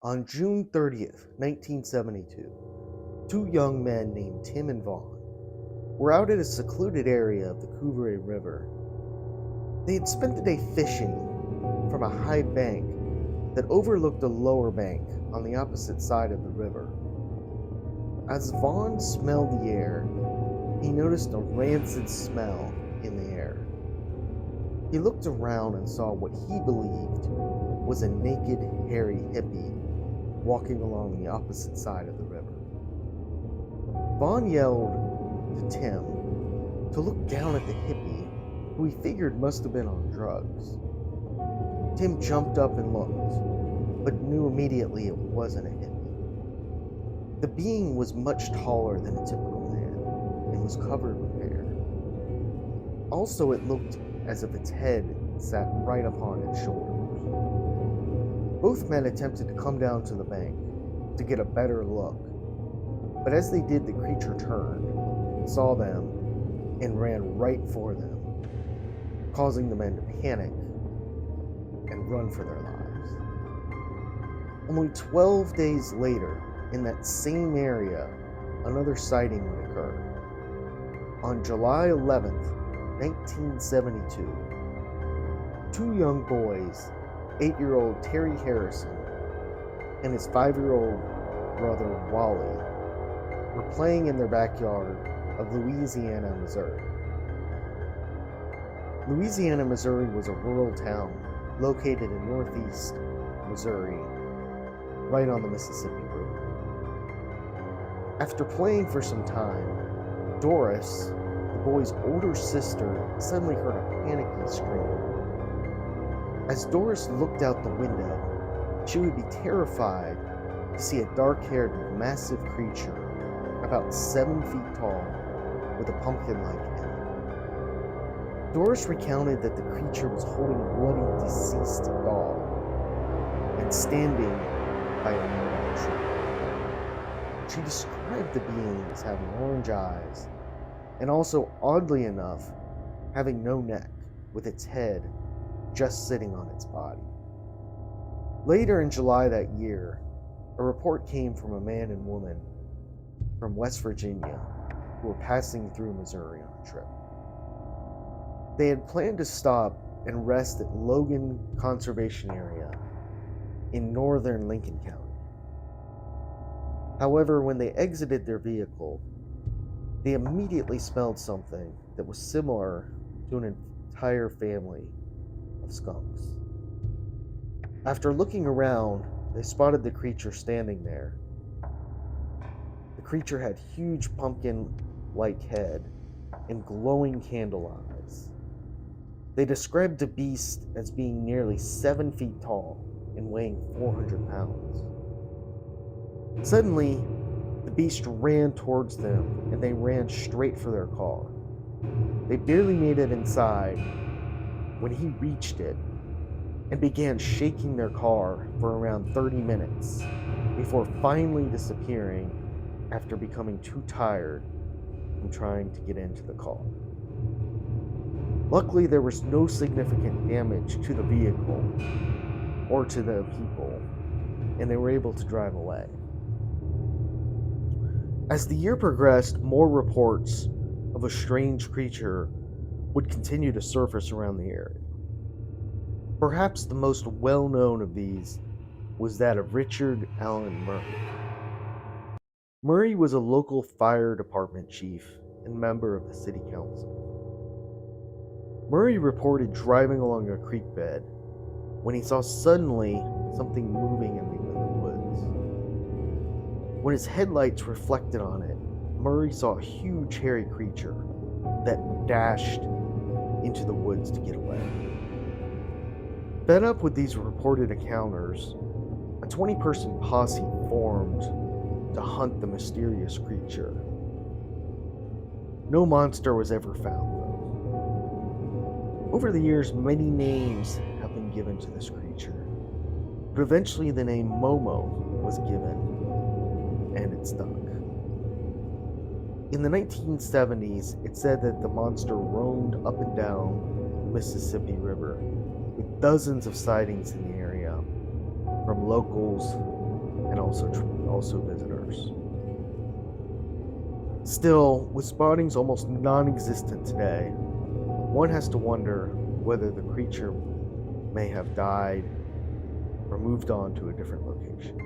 On June 30th, 1972, two young men named Tim and Vaughn were out at a secluded area of the Couvray River. They had spent the day fishing from a high bank that overlooked a lower bank on the opposite side of the river. As Vaughn smelled the air, he noticed a rancid smell in the air. He looked around and saw what he believed was a naked, hairy hippie walking along the opposite side of the river. Vaughn yelled to Tim to look down at the hippie, who he figured must have been on drugs. Tim jumped up and looked, but knew immediately it wasn't a hippie. The being was much taller than a typical man and was covered with hair. Also, it looked as if its head sat right upon its shoulders. Both men attempted to come down to the bank to get a better look, but as they did, the creature turned, saw them, and ran right for them, causing the men to panic and run for their lives. Only 12 days later, in that same area, another sighting would occur. On July 11th, 1972, two young boys, 8-year-old Terry Harrison and his 5-year-old brother Wally, were playing in their backyard of Louisiana, Missouri. Louisiana, Missouri was a rural town located in northeast Missouri, right on the Mississippi River. After playing for some time, Doris, the boy's older sister, suddenly heard a panicky scream. As Doris looked out the window, she would be terrified to see a dark-haired, massive creature about 7 feet tall with a pumpkin-like head. Doris recounted that the creature was holding a bloody, deceased dog and standing by a nearby tree. She described the being as having orange eyes and also, oddly enough, having no neck, with its head just sitting on its body. Later in July that year, a report came from a man and woman from West Virginia who were passing through Missouri on a trip. They had planned to stop and rest at Logan Conservation Area in northern Lincoln County. However, when they exited their vehicle, they immediately smelled something that was similar to an entire family of skunks. After looking around, they spotted the creature standing there. The creature had huge pumpkin-like head and glowing candle eyes. They described the beast as being nearly 7 feet tall and weighing 400 pounds. Suddenly, the beast ran towards them, and they ran straight for their car. They barely made it inside when he reached it and began shaking their car for around 30 minutes before finally disappearing after becoming too tired from trying to get into the car. Luckily, there was no significant damage to the vehicle or to the people, and they were able to drive away. As the year progressed, more reports of a strange creature would continue to surface around the area. Perhaps the most well-known of these was that of Richard Allen Murray. Murray was a local fire department chief and member of the city council. Murray reported driving along a creek bed when he saw suddenly something moving in the woods. When his headlights reflected on it, Murray saw a huge hairy creature that dashed into the woods to get away. Fed up with these reported encounters, a 20-person posse formed to hunt the mysterious creature. No monster was ever found, though. Over the years, many names have been given to this creature, but eventually the name Momo was given, and it stuck. In the 1970s, it said that the monster roamed up and down the Mississippi River, with dozens of sightings in the area, from locals and also visitors. Still, with spottings almost non-existent today, one has to wonder whether the creature may have died or moved on to a different location.